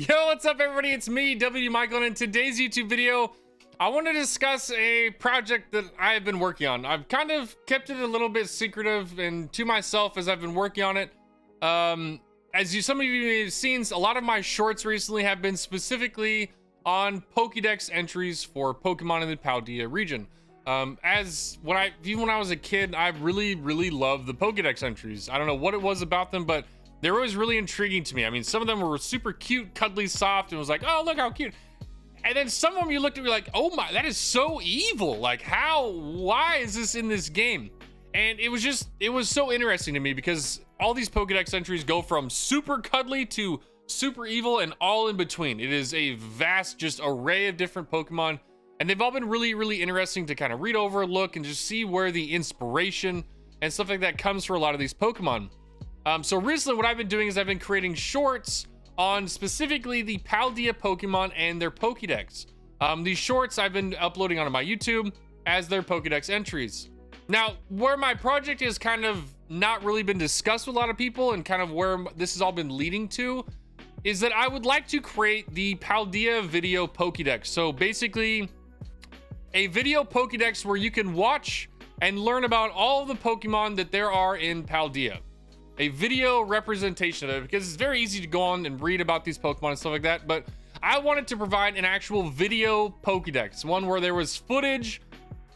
Yo, what's up everybody? It's me, W Michael, and in today's YouTube video, I want to discuss a project that I've been working on. I've kind of kept it a little bit secretive and to myself as I've been working on it. Some of you may have seen, a lot of my shorts recently have been specifically on Pokedex entries for Pokemon in the Paldea region. Even when I was a kid, I really loved the Pokedex entries. I don't know what it was about them, but they were always really intriguing to me. I mean, some of them were super cute, cuddly, soft, and was like, oh, look how cute. And then some of them you looked at me like, oh my, that is so evil. Like, why is this in this game? And it was so interesting to me because all these Pokedex entries go from super cuddly to super evil and all in between. It is a vast just array of different Pokemon, and they've all been really interesting to kind of read over, look, and just see where the inspiration and stuff like that comes for a lot of these Pokemon. So recently what I've been doing is I've been creating shorts on specifically the Paldea Pokemon and their Pokedex. These shorts I've been uploading onto my YouTube as their Pokedex entries. Now, where my project has kind of not really been discussed with a lot of people and kind of where this has all been leading to is that I would like to create the Paldea Video Pokedex. So basically a video Pokedex where you can watch and learn about all of the Pokemon that there are in Paldea. A video representation of it, because it's very easy to go on and read about these Pokemon and stuff like that, but I wanted to provide an actual video Pokedex, one where there was footage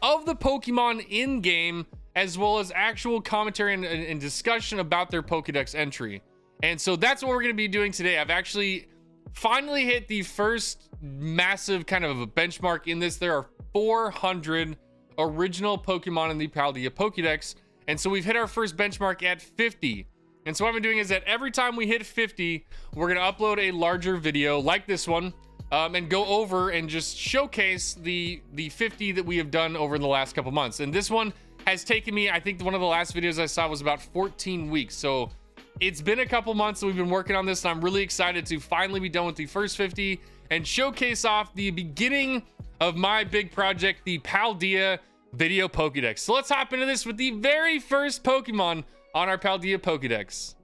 of the Pokemon in game, as well as actual commentary and discussion about their Pokedex entry. And so that's what we're going to be doing today. I've actually finally hit the first massive kind of a benchmark in this. There are 400 original Pokemon in the Paldea Pokedex, and so we've hit our first benchmark at 50. And so what I've been doing is that every time we hit 50, we're going to upload a larger video like this one, and go over and just showcase the 50 that we have done over the last couple months. And this one has taken me, I think one of the last videos I saw was about 14 weeks. So it's been a couple months that we've been working on this, and I'm really excited to finally be done with the first 50 and showcase off the beginning of my big project, the Paldea Video Pokedex. So let's hop into this with the very first Pokemon on our Paldea Pokedex.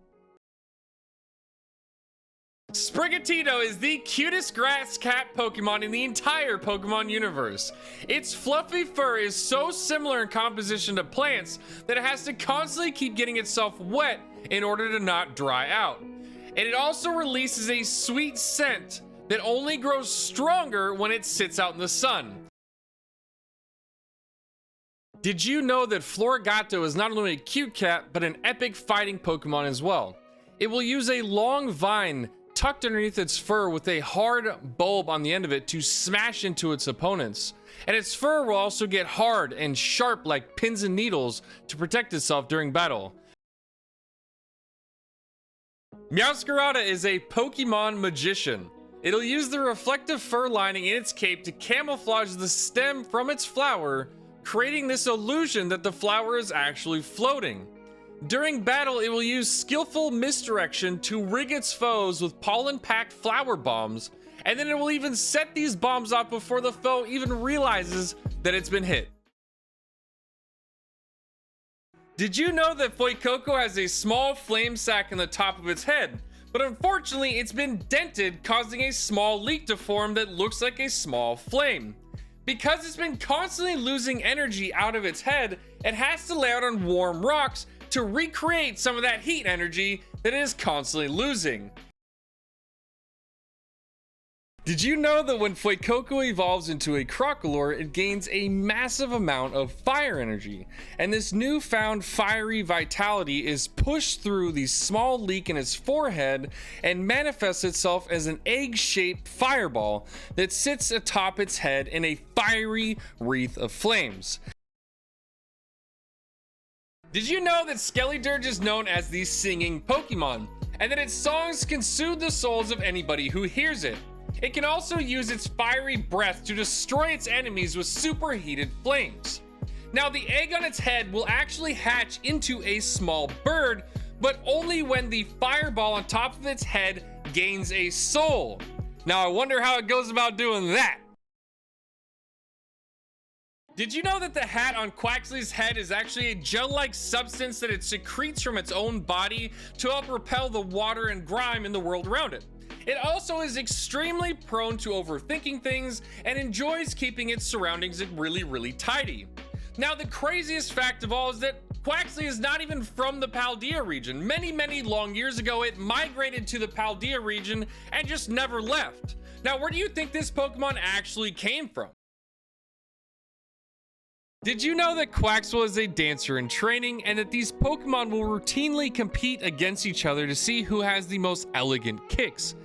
Sprigatito is the cutest grass cat Pokemon in the entire Pokemon universe. Its fluffy fur is so similar in composition to plants that it has to constantly keep getting itself wet in order to not dry out. And it also releases a sweet scent that only grows stronger when it sits out in the sun. Did you know that Florigato is not only a cute cat, but an epic fighting Pokemon as well? It will use a long vine tucked underneath its fur with a hard bulb on the end of it to smash into its opponents. And its fur will also get hard and sharp like pins and needles to protect itself during battle. Meowscarada is a Pokemon magician. It'll use the reflective fur lining in its cape to camouflage the stem from its flower, creating this illusion that the flower is actually floating. During battle, it will use skillful misdirection to rig its foes with pollen-packed flower bombs, and then it will even set these bombs off before the foe even realizes that it's been hit. Did you know that Fuecoco has a small flame sac in the top of its head? But unfortunately, it's been dented, causing a small leak to form that looks like a small flame. Because it's been constantly losing energy out of its head, it has to lay out on warm rocks to recreate some of that heat energy that it is constantly losing. Did you know that when Fuecoco evolves into a Crocodile, it gains a massive amount of fire energy? And this newfound fiery vitality is pushed through the small leak in its forehead and manifests itself as an egg-shaped fireball that sits atop its head in a fiery wreath of flames. Did you know that Skeledirge is known as the singing Pokemon, and that its songs can soothe the souls of anybody who hears it? It can also use its fiery breath to destroy its enemies with superheated flames. Now, the egg on its head will actually hatch into a small bird, but only when the fireball on top of its head gains a soul. Now, I wonder how it goes about doing that. Did you know that the hat on Quaxly's head is actually a gel-like substance that it secretes from its own body to help repel the water and grime in the world around it? It also is extremely prone to overthinking things and enjoys keeping its surroundings really tidy. Now, the craziest fact of all is that Quaxly is not even from the Paldea region. Many long years ago, it migrated to the Paldea region and just never left. Now, where do you think this Pokemon actually came from? Did you know that Quaxly is a dancer in training and that these Pokemon will routinely compete against each other to see who has the most elegant kicks?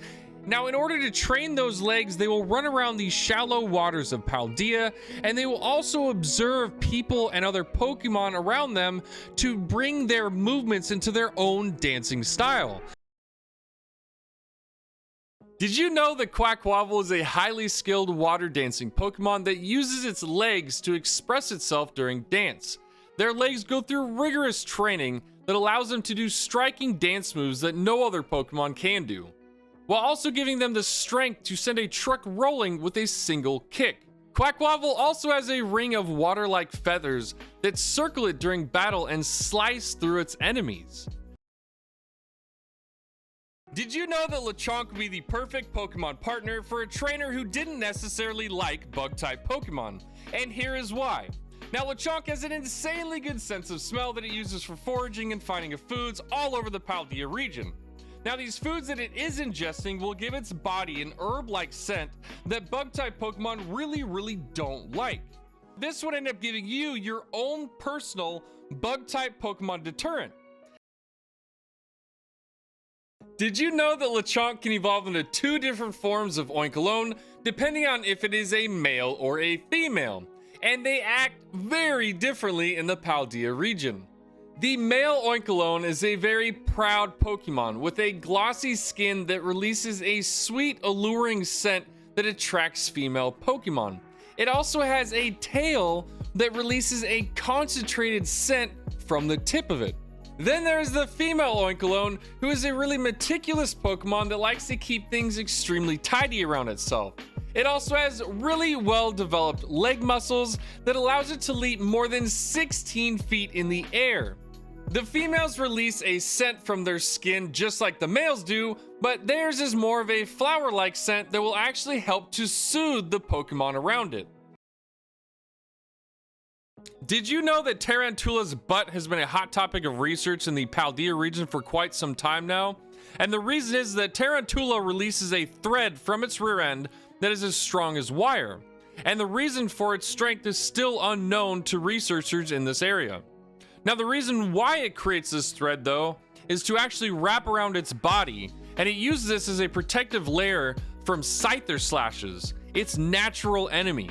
Now, in order to train those legs, they will run around the shallow waters of Paldea, and they will also observe people and other Pokemon around them to bring their movements into their own dancing style. Did you know that Quackwavel is a highly skilled water dancing Pokemon that uses its legs to express itself during dance? Their legs go through rigorous training that allows them to do striking dance moves that no other Pokemon can do, while also giving them the strength to send a truck rolling with a single kick. Quackwavel also has a ring of water-like feathers that circle it during battle and slice through its enemies. Did you know that Lechonk would be the perfect Pokemon partner for a trainer who didn't necessarily like bug-type Pokemon? And here is why. Now, Lechonk has an insanely good sense of smell that it uses for foraging and finding of foods all over the Paldea region. Now, these foods that it is ingesting will give its body an herb-like scent that bug-type Pokemon really don't like. This would end up giving you your own personal bug-type Pokemon deterrent. Did you know that Lechonk can evolve into 2 different forms of Oinkologne depending on if it is a male or a female, and they act very differently in the Paldea region. The male Oinkologne is a very proud Pokemon with a glossy skin that releases a sweet, alluring scent that attracts female Pokemon. It also has a tail that releases a concentrated scent from the tip of it. Then there's the female Oinkologne, who is a really meticulous Pokemon that likes to keep things extremely tidy around itself. It also has really well-developed leg muscles that allows it to leap more than 16 feet in the air. The females release a scent from their skin just like the males do, but theirs is more of a flower-like scent that will actually help to soothe the Pokemon around it. Did you know that Tarantula's butt has been a hot topic of research in the Paldea region for quite some time now? And the reason is that Tarantula releases a thread from its rear end that is as strong as wire. And the reason for its strength is still unknown to researchers in this area. Now, the reason why it creates this thread, though, is to actually wrap around its body, and it uses this as a protective layer from Scyther slashes, its natural enemy.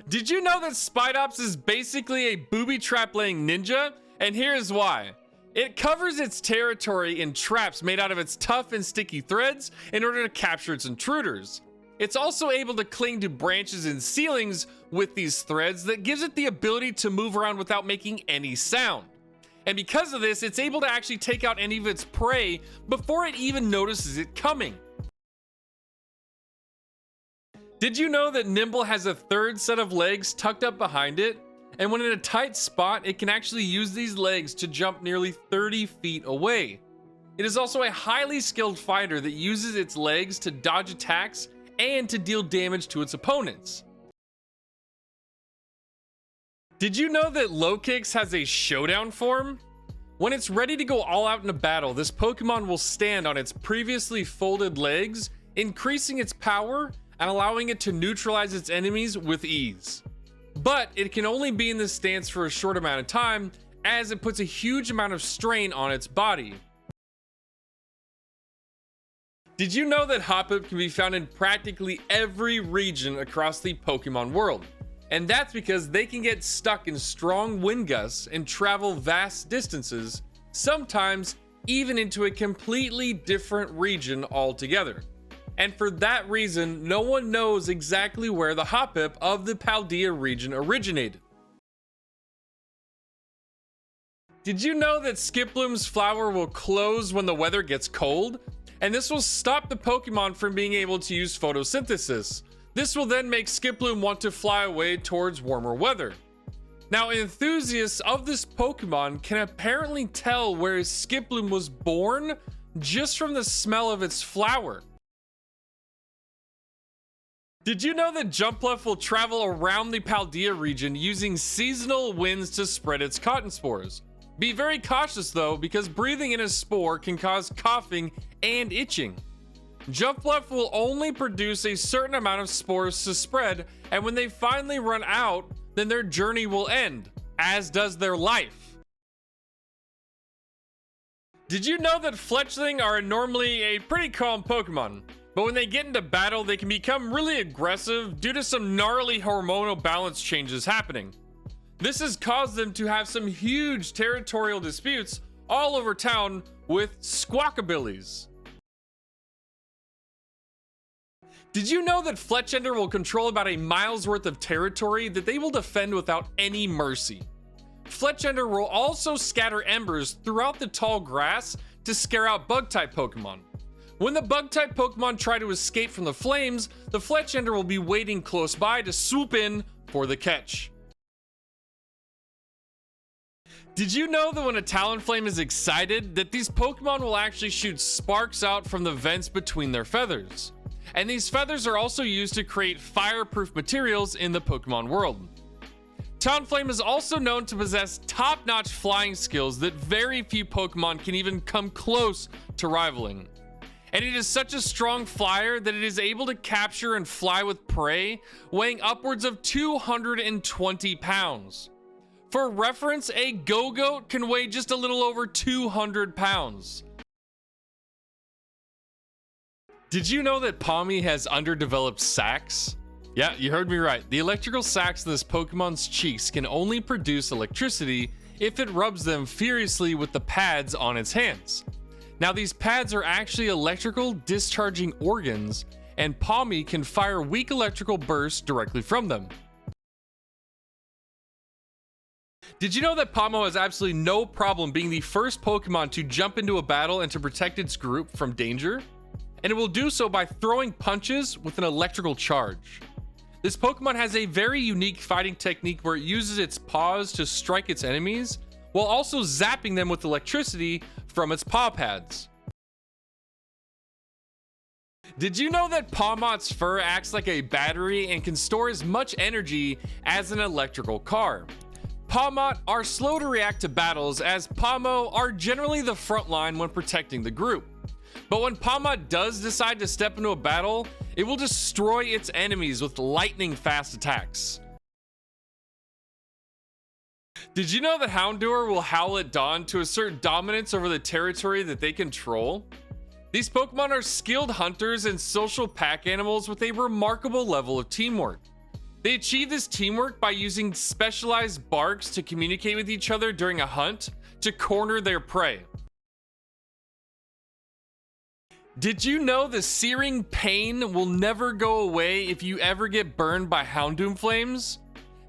Did you know that Spidops is basically a booby trap laying ninja? And here is why. It covers its territory in traps made out of its tough and sticky threads in order to capture its intruders. It's also able to cling to branches and ceilings with these threads that gives it the ability to move around without making any sound. And because of this, it's able to actually take out any of its prey before it even notices it coming. Did you know that Nimble has a 3rd set of legs tucked up behind it? And when in a tight spot, it can actually use these legs to jump nearly 30 feet away. It is also a highly skilled fighter that uses its legs to dodge attacks and to deal damage to its opponents. Did you know that Lokix has a showdown form? When it's ready to go all out in a battle, this Pokemon will stand on its previously folded legs, increasing its power and allowing it to neutralize its enemies with ease. But it can only be in this stance for a short amount of time, as it puts a huge amount of strain on its body. Did you know that Hoppip can be found in practically every region across the Pokemon world? And that's because they can get stuck in strong wind gusts and travel vast distances, sometimes even into a completely different region altogether. And for that reason, no one knows exactly where the Hoppip of the Paldea region originated. Did you know that Skiploom's flower will close when the weather gets cold? And this will stop the Pokemon from being able to use photosynthesis. This will then make Skiploom want to fly away towards warmer weather. Now, enthusiasts of this Pokemon can apparently tell where Skiploom was born just from the smell of its flower. Did you know that Jumpluff will travel around the Paldea region using seasonal winds to spread its cotton spores? Be very cautious though, because breathing in a spore can cause coughing and itching. Jumpluff will only produce a certain amount of spores to spread, and when they finally run out, then their journey will end, as does their life. Did you know that Fletchling are normally a pretty calm Pokemon, but when they get into battle, they can become really aggressive due to some gnarly hormonal balance changes happening. This has caused them to have some huge territorial disputes all over town with Squawkabillies. Did you know that Fletchender will control about a mile's worth of territory that they will defend without any mercy? Fletchender will also scatter embers throughout the tall grass to scare out bug-type Pokemon. When the bug-type Pokemon try to escape from the flames, the Fletchender will be waiting close by to swoop in for the catch. Did you know that when a Talonflame is excited, that these Pokemon will actually shoot sparks out from the vents between their feathers? And these feathers are also used to create fireproof materials in the Pokemon world. Talonflame is also known to possess top-notch flying skills that very few Pokemon can even come close to rivaling. And it is such a strong flyer that it is able to capture and fly with prey, weighing upwards of 220 pounds. For reference, a Go-Goat can weigh just a little over 200 pounds. Did you know that Pawmi has underdeveloped sacs? Yeah, you heard me right. The electrical sacs in this Pokemon's cheeks can only produce electricity if it rubs them furiously with the pads on its hands. Now, these pads are actually electrical discharging organs, and Pawmi can fire weak electrical bursts directly from them. Did you know that Pawmo has absolutely no problem being the first Pokemon to jump into a battle and to protect its group from danger? And it will do so by throwing punches with an electrical charge. This Pokemon has a very unique fighting technique where it uses its paws to strike its enemies, while also zapping them with electricity from its paw pads. Did you know that Pawmot's fur acts like a battery and can store as much energy as an electrical car? Pawmot are slow to react to battles, as Pawmo are generally the front line when protecting the group. But when Pawmot does decide to step into a battle, it will destroy its enemies with lightning fast attacks. Did you know that Houndour will howl at dawn to assert dominance over the territory that they control? These Pokemon are skilled hunters and social pack animals with a remarkable level of teamwork. They achieve this teamwork by using specialized barks to communicate with each other during a hunt to corner their prey. Did you know the searing pain will never go away if you ever get burned by Houndoom flames?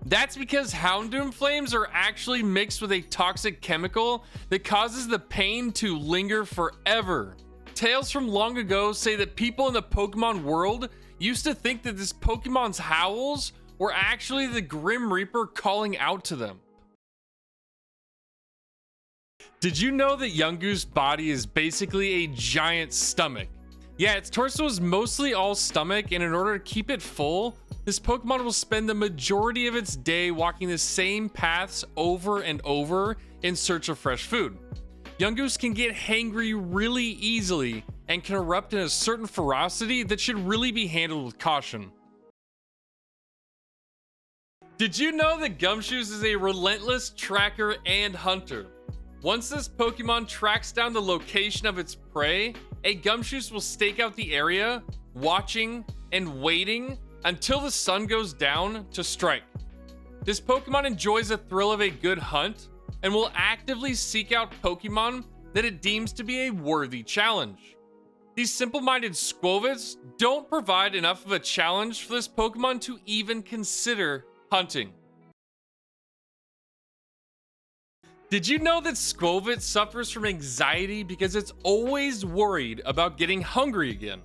That's because Houndoom flames are actually mixed with a toxic chemical that causes the pain to linger forever. Tales from long ago say that people in the Pokemon world used to think that this Pokemon's howls were actually the Grim Reaper calling out to them. Did you know that Yungoos' body is basically a giant stomach? Yeah, its torso is mostly all stomach, and in order to keep it full, this Pokemon will spend the majority of its day walking the same paths over and over in search of fresh food. Yungoos can get hangry really easily and can erupt in a certain ferocity that should really be handled with caution. Did you know that Gumshoos is a relentless tracker and hunter? Once this Pokemon tracks down the location of its prey, a Gumshoos will stake out the area, watching and waiting until the sun goes down to strike. This Pokemon enjoys the thrill of a good hunt and will actively seek out Pokemon that it deems to be a worthy challenge. These simple-minded Squovits don't provide enough of a challenge for this Pokemon to even consider hunting. Did you know that Squovit suffers from anxiety because it's always worried about getting hungry again?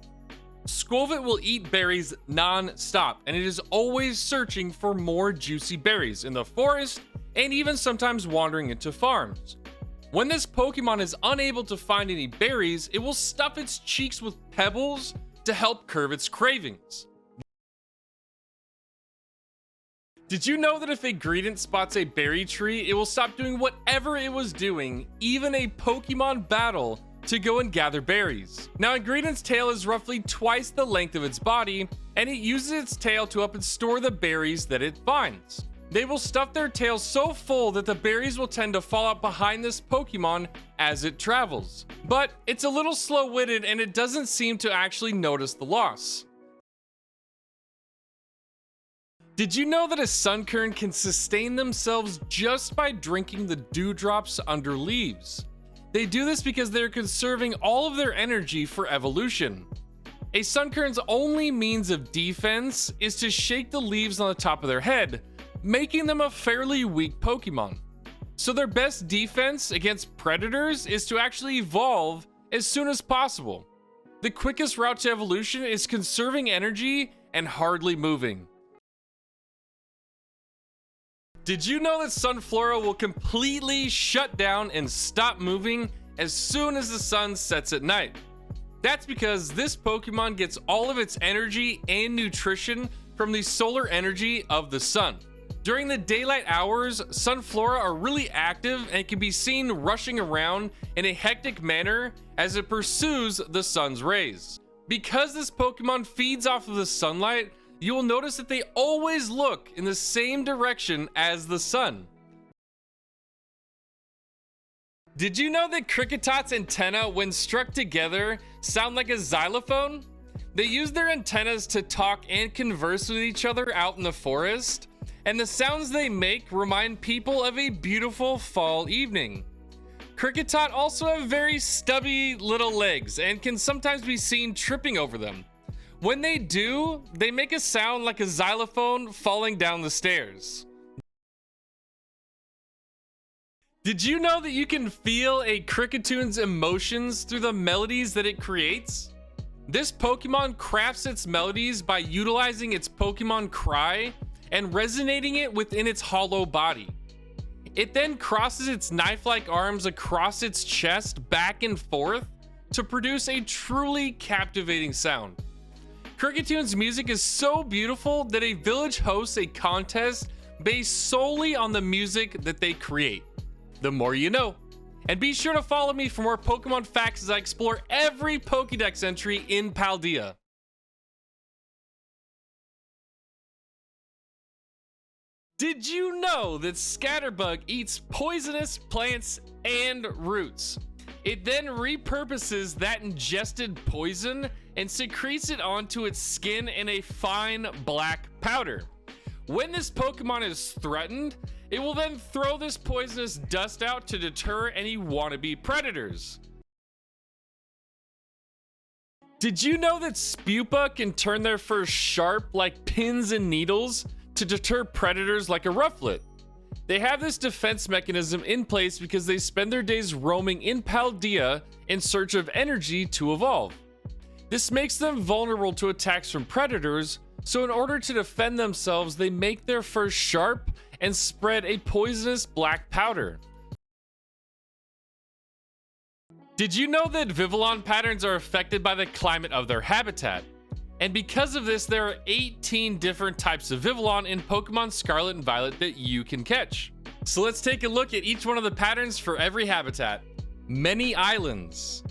Squovit will eat berries non-stop, and it is always searching for more juicy berries in the forest and even sometimes wandering into farms. When this Pokemon is unable to find any berries, it will stuff its cheeks with pebbles to help curb its cravings. Did you know that if a Greedent spots a berry tree, it will stop doing whatever it was doing, even a Pokemon battle, to go and gather berries? Now, a Greedent's tail is roughly twice the length of its body, and it uses its tail to up and store the berries that it finds. They will stuff their tail so full that the berries will tend to fall out behind this Pokemon as it travels. But it's a little slow-witted and it doesn't seem to actually notice the loss. Did you know that a Sunkern can sustain themselves just by drinking the dewdrops under leaves? They do this because they're conserving all of their energy for evolution. A Sunkern's only means of defense is to shake the leaves on the top of their head, making them a fairly weak Pokemon. So their best defense against predators is to actually evolve as soon as possible. The quickest route to evolution is conserving energy and hardly moving. Did you know that Sunflora will completely shut down and stop moving as soon as the sun sets at night? That's because this Pokemon gets all of its energy and nutrition from the solar energy of the sun. During the daylight hours, Sunflora are really active and can be seen rushing around in a hectic manner as it pursues the sun's rays. Because this Pokemon feeds off of the sunlight, you will notice that they always look in the same direction as the sun. Did you know that Cricketot's antenna, when struck together, sound like a xylophone? They use their antennas to talk and converse with each other out in the forest, and the sounds they make remind people of a beautiful fall evening. Cricketot also have very stubby little legs and can sometimes be seen tripping over them. When they do, they make a sound like a xylophone falling down the stairs. Did you know that you can feel a Crickettoon's emotions through the melodies that it creates? This Pokemon crafts its melodies by utilizing its Pokemon cry and resonating it within its hollow body. It then crosses its knife-like arms across its chest back and forth to produce a truly captivating sound. Crickettoon's music is so beautiful that a village hosts a contest based solely on the music that they create. The more you know. And be sure to follow me for more Pokemon facts as I explore every Pokédex entry in Paldea. Did you know that Scatterbug eats poisonous plants and roots? It then repurposes that ingested poison and secretes it onto its skin in a fine black powder. When this Pokemon is threatened, it will then throw this poisonous dust out to deter any wannabe predators. Did you know that Spupa can turn their fur sharp like pins and needles to deter predators like a rufflet? They have this defense mechanism in place because they spend their days roaming in Paldea in search of energy to evolve. This makes them vulnerable to attacks from predators, so in order to defend themselves, they make their fur sharp and spread a poisonous black powder. Did you know that Vivillon patterns are affected by the climate of their habitat? And because of this, there are 18 different types of Vivillon in Pokemon Scarlet and Violet that you can catch. So let's take a look at each one of the patterns for every habitat. Many islands,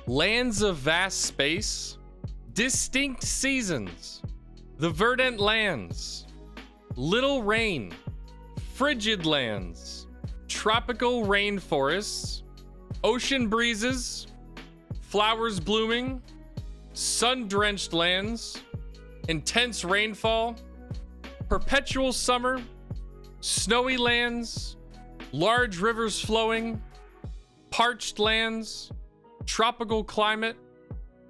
lands of vast space, distinct seasons, the verdant lands, little rain, frigid lands, tropical rainforests, ocean breezes, flowers blooming, sun-drenched lands, intense rainfall, perpetual summer, snowy lands, large rivers flowing, parched lands, tropical climate,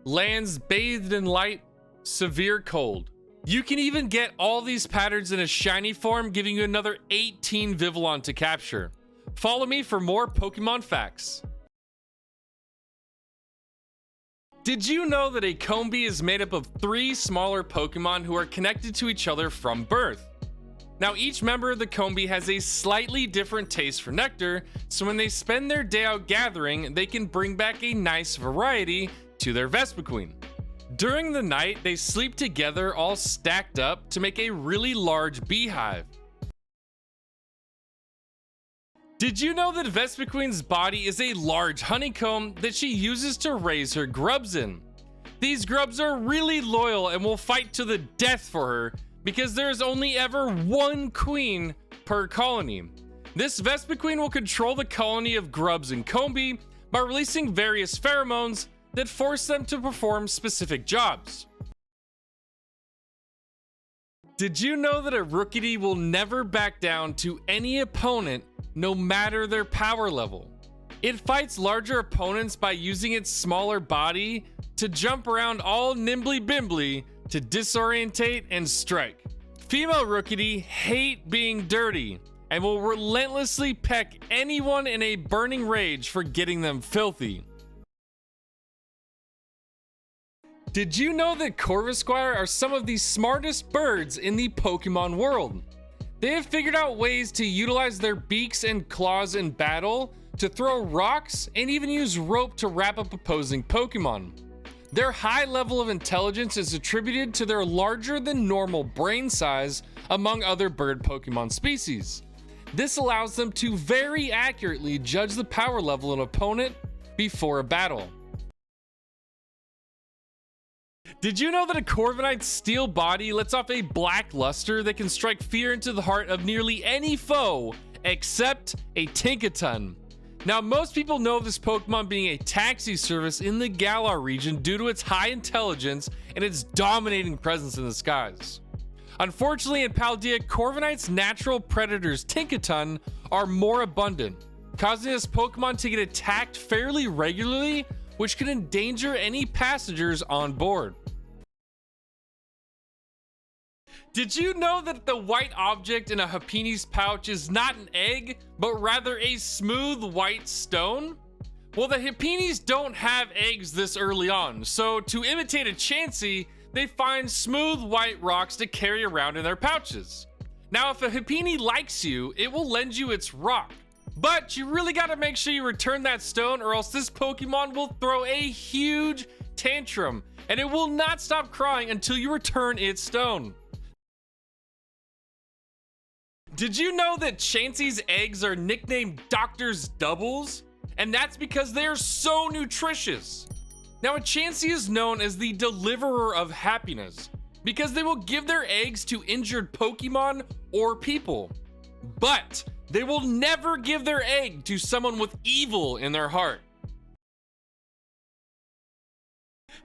lands bathed in light, severe cold. You can even get all these patterns in a shiny form, giving you another 18 Vivillon to capture. Follow me for more Pokemon facts. Did you know that a Combee is made up of 3 smaller Pokemon who are connected to each other from birth? Now, each member of the Combee has a slightly different taste for nectar, so when they spend their day out gathering, they can bring back a nice variety to their Vespiquen. During the night, they sleep together all stacked up to make a really large beehive. Did you know that Vespiquen's body is a large honeycomb that she uses to raise her grubs in? These grubs are really loyal and will fight to the death for her, because there is only ever one queen per colony. This Vespiquen will control the colony of grubs and Combee by releasing various pheromones that force them to perform specific jobs. Did you know that a Rookity will never back down to any opponent, no matter their power level? It fights larger opponents by using its smaller body to jump around all nimbly-bimbly to disorientate and strike. Female Rookity hate being dirty and will relentlessly peck anyone in a burning rage for getting them filthy. Did you know that Corvisquire are some of the smartest birds in the Pokemon world? They have figured out ways to utilize their beaks and claws in battle, to throw rocks, and even use rope to wrap up opposing Pokemon. Their high level of intelligence is attributed to their larger than normal brain size among other bird Pokemon species. This allows them to very accurately judge the power level of an opponent before a battle. Did you know that a Corviknight's steel body lets off a black luster that can strike fear into the heart of nearly any foe except a Tinkaton? Now, most people know of this Pokemon being a taxi service in the Galar region due to its high intelligence and its dominating presence in the skies. Unfortunately, in Paldea, Corviknight's natural predators, Tinkaton, are more abundant, causing this Pokemon to get attacked fairly regularly, which can endanger any passengers on board. Did you know that the white object in a Happini's pouch is not an egg, but rather a smooth white stone? Well, the Happinis don't have eggs this early on, so to imitate a Chansey, they find smooth white rocks to carry around in their pouches. Now, if a Happini likes you, it will lend you its rock. But you really gotta make sure you return that stone, or else this Pokemon will throw a huge tantrum, and it will not stop crying until you return its stone. Did you know that Chansey's eggs are nicknamed Doctor's Doubles? And that's because they're so nutritious. Now, a Chansey is known as the deliverer of happiness because they will give their eggs to injured Pokemon or people. But they will never give their egg to someone with evil in their heart.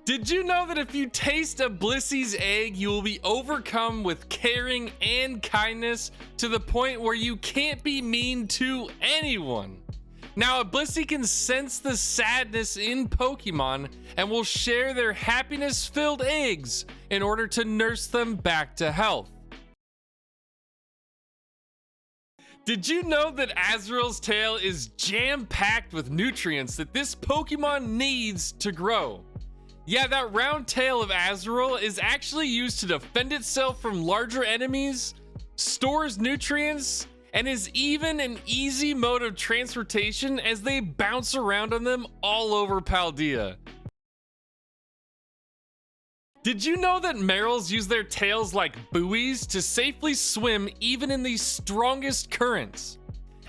Did you know that if you taste a Blissey's egg, you will be overcome with caring and kindness to the point where you can't be mean to anyone? Now, a Blissey can sense the sadness in Pokemon and will share their happiness-filled eggs in order to nurse them back to health. Did you know that Azrael's tail is jam-packed with nutrients that this Pokemon needs to grow? Yeah, that round tail of Azrael is actually used to defend itself from larger enemies, stores nutrients, and is even an easy mode of transportation as they bounce around on them all over Paldea. Did you know that Marils use their tails like buoys to safely swim even in the strongest currents?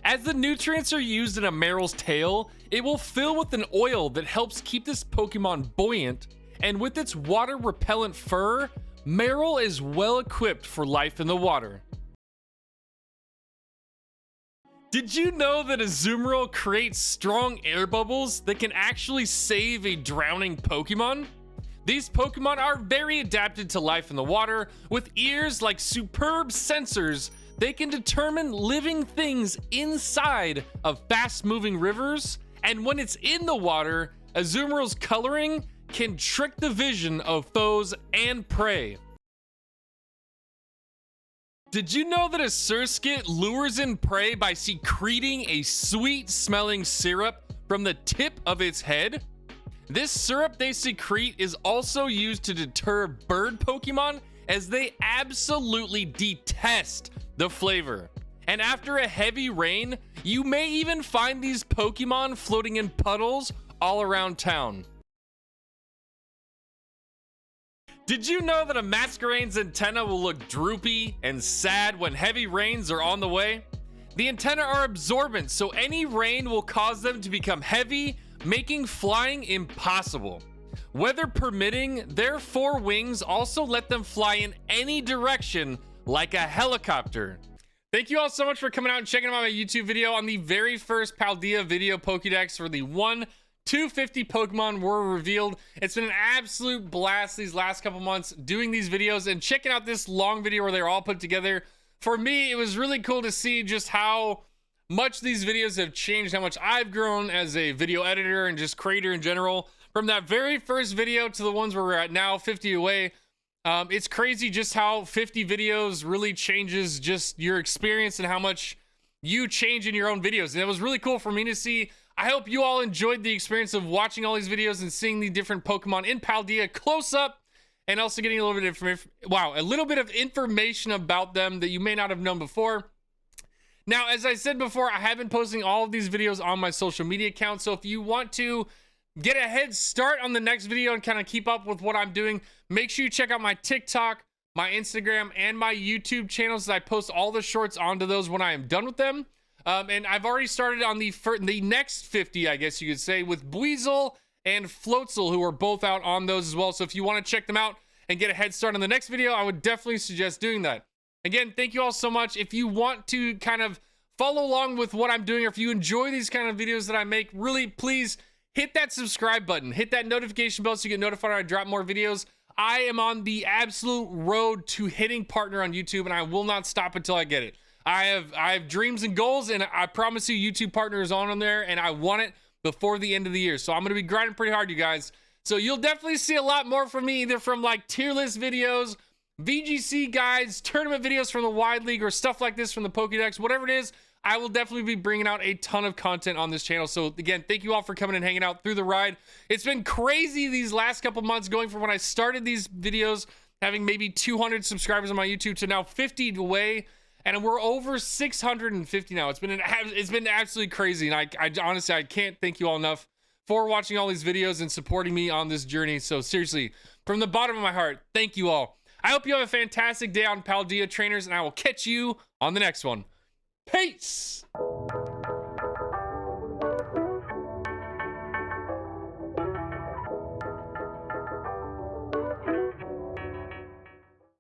As the nutrients are used in a Maril's tail, it will fill with an oil that helps keep this Pokemon buoyant, and with its water-repellent fur, Maril is well equipped for life in the water. Did you know that Azumarill creates strong air bubbles that can actually save a drowning Pokemon? These Pokemon are very adapted to life in the water. With ears like superb sensors, they can determine living things inside of fast-moving rivers, and when it's in the water, Azumarill's coloring can trick the vision of foes and prey. Did you know that a Surskit lures in prey by secreting a sweet-smelling syrup from the tip of its head? This syrup they secrete is also used to deter bird Pokemon, as they absolutely detest the flavor. And after a heavy rain, you may even find these Pokemon floating in puddles all around town. Did you know that a Masquerade's antenna will look droopy and sad when heavy rains are on the way? The antennae are absorbent, so any rain will cause them to become heavy, making flying impossible. Weather permitting, their 4 wings also let them fly in any direction like a helicopter. Thank you all so much for coming out and checking out my YouTube video on the very first Paldea Video Pokedex where the 1-250 Pokemon were revealed. It's been an absolute blast these last couple months doing these videos and checking out this long video where they're all put together. For me, it was really cool to see just how much these videos have changed, how much I've grown as a video editor and just creator in general. From that very first video to the ones where we're at now, 50 away. It's crazy just how 50 videos really changes just your experience and how much you change in your own videos. And it was really cool for me to see. I hope you all enjoyed the experience of watching all these videos and seeing the different Pokemon in Paldea close up and also getting a little bit of information about them that you may not have known before. Now, as I said before, I have been posting all of these videos on my social media accounts. So if you want to get a head start on the next video and kind of keep up with what I'm doing, make sure you check out my TikTok, my Instagram, and my YouTube channels. I post all the shorts onto those when I am done with them. And I've already started on the next 50, I guess you could say, with Buizel and Floatzel, who are both out on those as well. So if you want to check them out and get a head start on the next video, I would definitely suggest doing that. Again, thank you all so much. If you want to kind of follow along with what I'm doing, or if you enjoy these kind of videos that I make, really, please hit that subscribe button, hit that notification bell so you get notified when I drop more videos. I am on the absolute road to hitting partner on YouTube, and I will not stop until I get it. I have dreams and goals, and I promise you YouTube partner is on there, and I want it before the end of the year. So I'm going to be grinding pretty hard, you guys. So you'll definitely see a lot more from me, either from like tier list videos, VGC guides, tournament videos from the Wide League, or stuff like this from the Pokedex, whatever it is. I will definitely be bringing out a ton of content on this channel. So again, thank you all for coming and hanging out through the ride. It's been crazy these last couple months, going from when I started these videos, having maybe 200 subscribers on my YouTube, to now 50 away, and we're over 650 now. It's been absolutely crazy, and I honestly, I can't thank you all enough for watching all these videos and supporting me on this journey. So seriously, from the bottom of my heart, thank you all. I hope you have a fantastic day on Paldea, trainers, and I will catch you on the next one. Peace!